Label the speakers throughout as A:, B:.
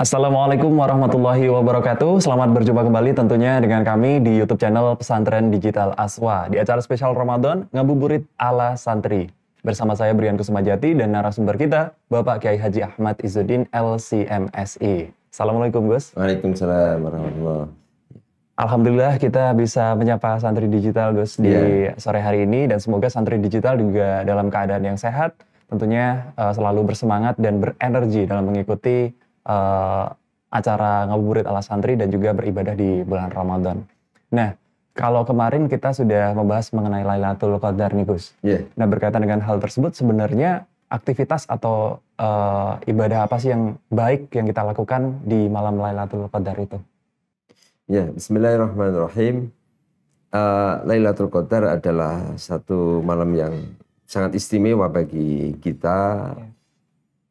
A: Assalamualaikum warahmatullahi wabarakatuh. Selamat berjumpa kembali tentunya dengan kami di YouTube channel Pesantren Digital Aswa di acara spesial Ramadan Ngabuburit ala Santri. Bersama saya Brian Kusumajati dan narasumber kita Bapak Kiai Haji Ahmad Izzuddin LCMSI. Assalamualaikum Gus.
B: Waalaikumsalam warahmatullahi.
A: Alhamdulillah kita bisa menyapa santri digital Gus di sore hari ini dan semoga santri digital juga dalam keadaan yang sehat, tentunya selalu bersemangat dan berenergi dalam mengikuti acara ngabuburit ala santri dan juga beribadah di bulan Ramadan. Nah, kalau kemarin kita sudah membahas mengenai Lailatul Qadar nih Gus. Nah, berkaitan dengan hal tersebut sebenarnya aktivitas atau ibadah apa sih yang baik yang kita lakukan di malam Lailatul Qadar itu?
B: Ya, bismillahirrahmanirrahim. Lailatul Qadar adalah satu malam yang sangat istimewa bagi kita.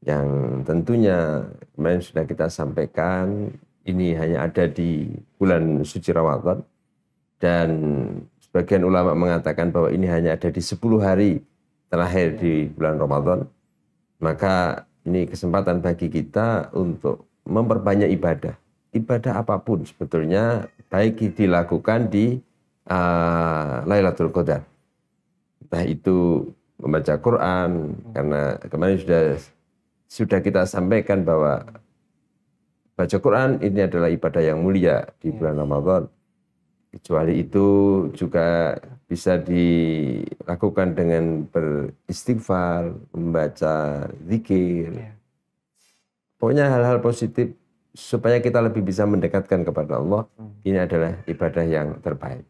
B: Yang tentunya kemarin sudah kita sampaikan, ini hanya ada di bulan suci Ramadan. Dan sebagian ulama mengatakan bahwa ini hanya ada di 10 hari terakhir di bulan Ramadan. Maka ini kesempatan bagi kita untuk memperbanyak ibadah. Ibadah apapun sebetulnya baik dilakukan di Lailatul Qadar. Entah itu membaca Quran, karena kemarin sudah kita sampaikan bahwa baca Quran ini adalah ibadah yang mulia di bulan Ramadan. Kecuali itu juga bisa dilakukan dengan beristighfar, membaca zikir. Pokoknya hal-hal positif supaya kita lebih bisa mendekatkan kepada Allah. Ini adalah ibadah yang terbaik.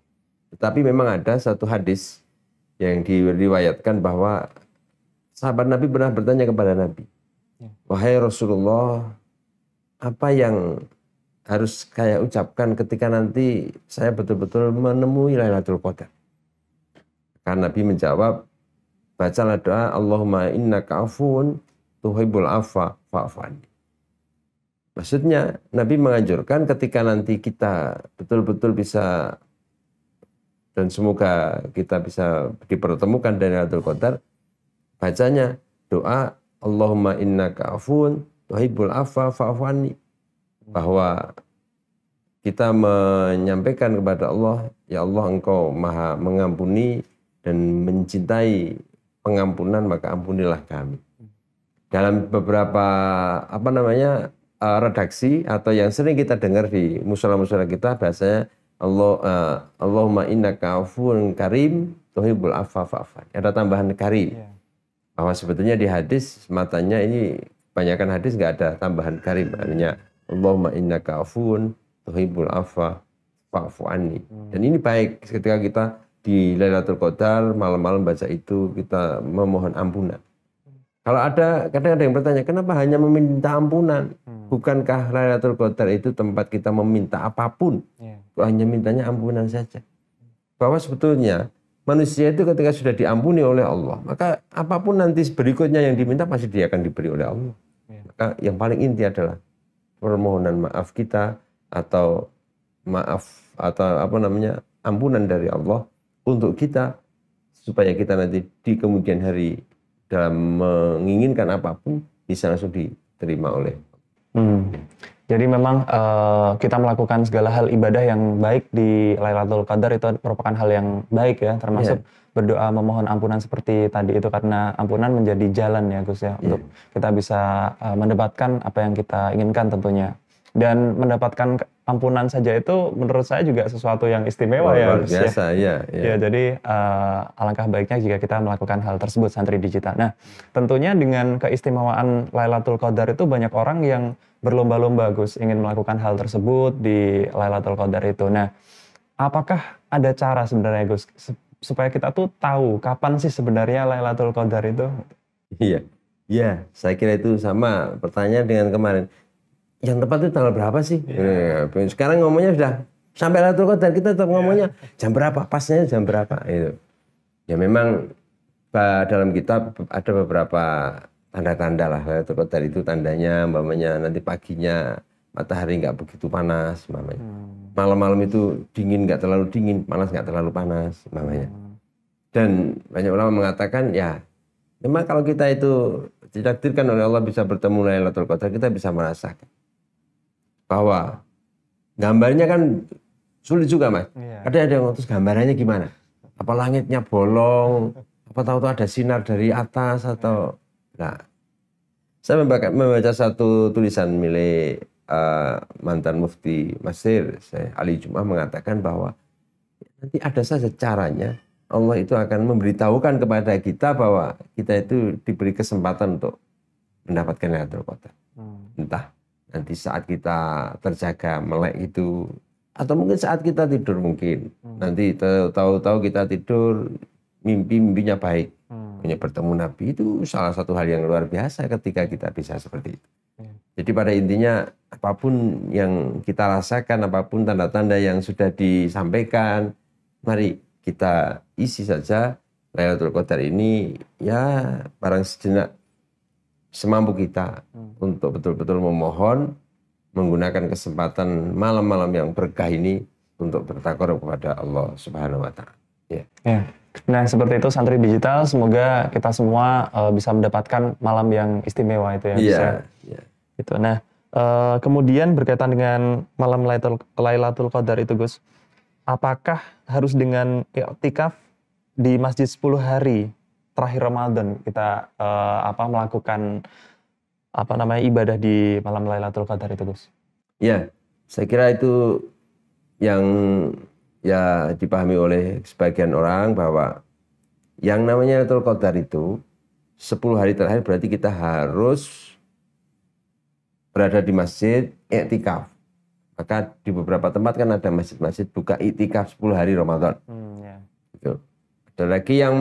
B: Tetapi memang ada satu hadis yang diriwayatkan bahwa sahabat Nabi pernah bertanya kepada Nabi, wahai Rasulullah, apa yang harus saya ucapkan ketika nanti saya betul-betul menemui Lailatul Qadar? Karena Nabi menjawab, bacalah doa, Allahumma innaka afuun tuhibbul afwa fa'fu anni. Maksudnya Nabi menganjurkan ketika nanti kita betul-betul bisa, dan semoga kita bisa dipertemukan dari Lailatul Qadar, bacanya doa Allahumma innaka afuun tuhibbul afwa fa'fu anni, bahwa kita menyampaikan kepada Allah, ya Allah engkau maha mengampuni dan mencintai pengampunan, maka ampunilah kami. Dalam beberapa redaksi atau yang sering kita dengar di musala-musala kita, bahasanya Allahumma innaka afuun karim tuhibbul afwa fa'fu anni. Ada tambahan karim. Bahwa sebetulnya di hadis matanya ini kebanyakan hadis nggak ada tambahan karim, artinya Allahumma innaka afuun tuhibbul afwa fa'fu anni. Dan ini baik ketika kita di Lailatul Qadar malam-malam baca itu, kita memohon ampunan. Kalau kadang ada yang bertanya, kenapa hanya meminta ampunan? Bukankah Lailatul Qadar itu tempat kita meminta apapun? Kok hanya mintanya ampunan saja? Bahwa sebetulnya manusia itu ketika sudah diampuni oleh Allah, maka apapun nanti berikutnya yang diminta pasti dia akan diberi oleh Allah. Maka yang paling inti adalah permohonan maaf kita, atau ampunan dari Allah untuk kita, supaya kita nanti di kemudian hari dalam menginginkan apapun bisa langsung diterima oleh
A: Jadi memang kita melakukan segala hal ibadah yang baik di Lailatul Qadar itu merupakan hal yang baik ya, termasuk berdoa memohon ampunan seperti tadi itu, karena ampunan menjadi jalan ya Gus ya, untuk kita bisa mendapatkan apa yang kita inginkan tentunya. Dan mendapatkan ampunan saja itu menurut saya juga sesuatu yang istimewa ya Gus
B: biasa, ya.
A: Jadi alangkah baiknya jika kita melakukan hal tersebut santri digital. Nah, tentunya dengan keistimewaan Lailatul Qadar itu banyak orang yang berlomba-lomba Gus ingin melakukan hal tersebut di Lailatul Qadar itu. Nah, apakah ada cara sebenarnya Gus supaya kita tuh tahu kapan sih sebenarnya Lailatul Qadar itu?
B: Iya, saya kira itu sama pertanyaan dengan kemarin. Yang tepat itu tanggal berapa sih? Sekarang ngomongnya sudah sampai Lailatul Qadar, kita tetap ngomongnya jam berapa, pasnya jam berapa itu. Ya memang dalam kitab ada beberapa tanda-tanda lah. Lailatul Qadar itu tandanya umpamanya nanti paginya matahari nggak begitu panas umpamanya. Malam-malam itu dingin nggak terlalu dingin, panas nggak terlalu panas umpamanya. Dan banyak ulama mengatakan ya memang kalau kita itu ditakdirkan oleh Allah bisa bertemu Lailatul Qadar, kita bisa merasakan. bahwa gambarnya kan sulit juga Mas. Ada yang terus gambarannya gimana? Apa langitnya bolong? Apa tahu-tahu ada sinar dari atas atau? Nah, saya membaca satu tulisan milik mantan Mufti Mesir, Syekh Ali Jum'ah mengatakan bahwa nanti ada saja caranya Allah itu akan memberitahukan kepada kita bahwa kita itu diberi kesempatan untuk mendapatkan Lailatul Qadar. Entah nanti saat kita terjaga melek itu, atau mungkin saat kita tidur mungkin. Nanti tahu-tahu kita tidur mimpinya baik. Punya bertemu Nabi itu salah satu hal yang luar biasa ketika kita bisa seperti itu. Jadi pada intinya apapun yang kita rasakan, apapun tanda-tanda yang sudah disampaikan, mari kita isi saja Lailatul Qadar ini ya barang sejenak semampu kita untuk betul-betul memohon, menggunakan kesempatan malam-malam yang berkah ini untuk bertakwa kepada Allah Subhanahu wa Ta'ala.
A: Ya. Nah, seperti itu santri digital, semoga kita semua bisa mendapatkan malam yang istimewa itu ya.
B: Iya.
A: Gitu. Nah, kemudian berkaitan dengan malam Lailatul Qadar itu Gus, apakah harus dengan i'tikaf di masjid 10 hari terakhir Ramadan kita melakukan ibadah di malam Lailatul Qadar itu Gus?
B: Ya, saya kira itu yang ya dipahami oleh sebagian orang bahwa yang namanya Lailatul Qadar itu 10 hari terakhir berarti kita harus berada di masjid i'tikaf. Maka di beberapa tempat kan ada masjid-masjid buka i'tikaf 10 hari Ramadan. Gitu. Ada lagi yang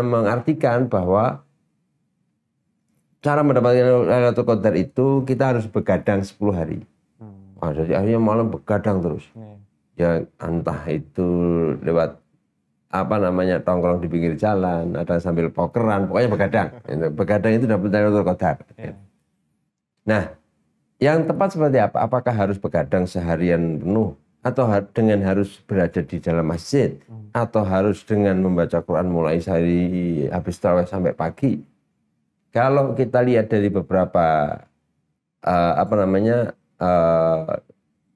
B: mengartikan bahwa cara mendapatkan Lailatul Qadar itu kita harus begadang 10 hari. Jadi akhirnya malam begadang terus. Ya entah itu lewat tongkrong di pinggir jalan, ada sambil pokeran, pokoknya begadang. Begadang itu dapat Lailatul Qadar. Nah, yang tepat seperti apa? Apakah harus begadang seharian penuh? Atau dengan harus berada di dalam masjid? Atau harus dengan membaca Quran mulai sehari habis tarawih sampai pagi? Kalau kita lihat dari beberapa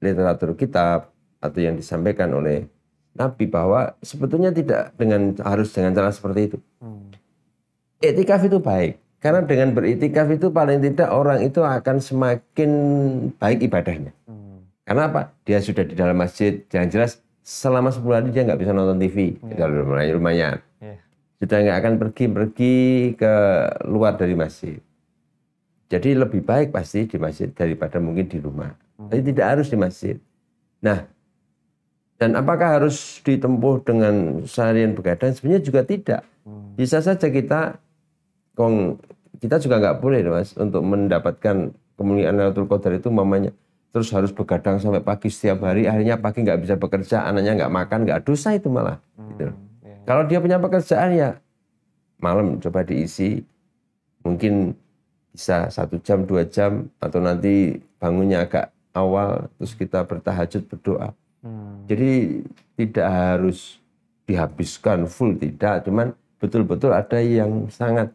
B: literatur kitab atau yang disampaikan oleh Nabi bahwa sebetulnya tidak harus dengan cara seperti itu. Iktikaf itu baik karena dengan beritikaf itu paling tidak orang itu akan semakin baik ibadahnya. Karena apa? Dia sudah di dalam masjid, yang jelas selama 10 hari dia nggak bisa nonton TV, lumayan. Sudah nggak akan pergi ke luar dari masjid. Jadi lebih baik pasti di masjid daripada mungkin di rumah. Tapi tidak harus di masjid. Nah, dan apakah harus ditempuh dengan seharian begadang? Sebenarnya juga tidak. Bisa saja kita juga nggak boleh Mas untuk mendapatkan kemuliaan Lailatul Qadar itu mamanya terus harus begadang sampai pagi setiap hari, akhirnya pagi nggak bisa bekerja, anaknya nggak makan, nggak dosa itu malah. Gitu. Kalau dia punya pekerjaan ya malam coba diisi, mungkin bisa 1 jam, 2 jam, atau nanti bangunnya agak awal, terus kita bertahajud berdoa. Jadi tidak harus dihabiskan full, tidak, cuman betul-betul ada yang sangat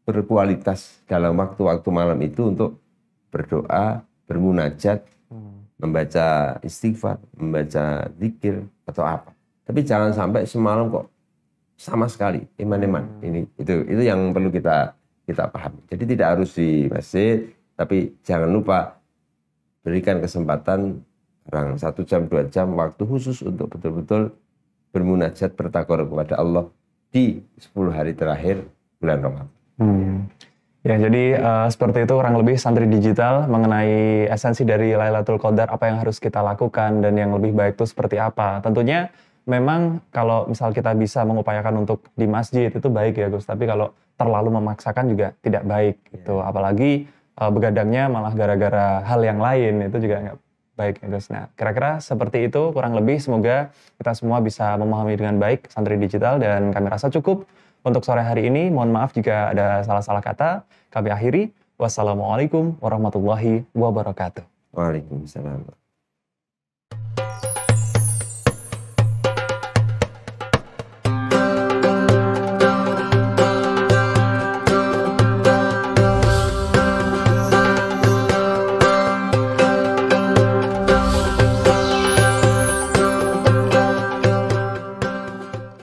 B: berkualitas dalam waktu-waktu malam itu untuk berdoa, bermunajat, membaca istighfar, membaca zikir atau apa. Tapi jangan sampai semalam kok sama sekali eman-eman. Itu yang perlu kita pahami. Jadi tidak harus di masjid, tapi jangan lupa berikan kesempatan 1 jam 2 jam waktu khusus untuk betul-betul bermunajat bertakwa kepada Allah di 10 hari terakhir bulan Ramadan.
A: Ya, jadi seperti itu kurang lebih santri digital mengenai esensi dari Lailatul Qadar, apa yang harus kita lakukan dan yang lebih baik itu seperti apa. Tentunya memang kalau misal kita bisa mengupayakan untuk di masjid itu baik ya Gus, tapi kalau terlalu memaksakan juga tidak baik gitu. Apalagi begadangnya malah gara-gara hal yang lain, itu juga nggak baik ya Gus. Nah, kira-kira seperti itu kurang lebih, semoga kita semua bisa memahami dengan baik santri digital, dan kami rasa cukup untuk sore hari ini. Mohon maaf jika ada salah-salah kata. Kami akhiri. Wassalamualaikum warahmatullahi wabarakatuh.
B: Waalaikumsalam.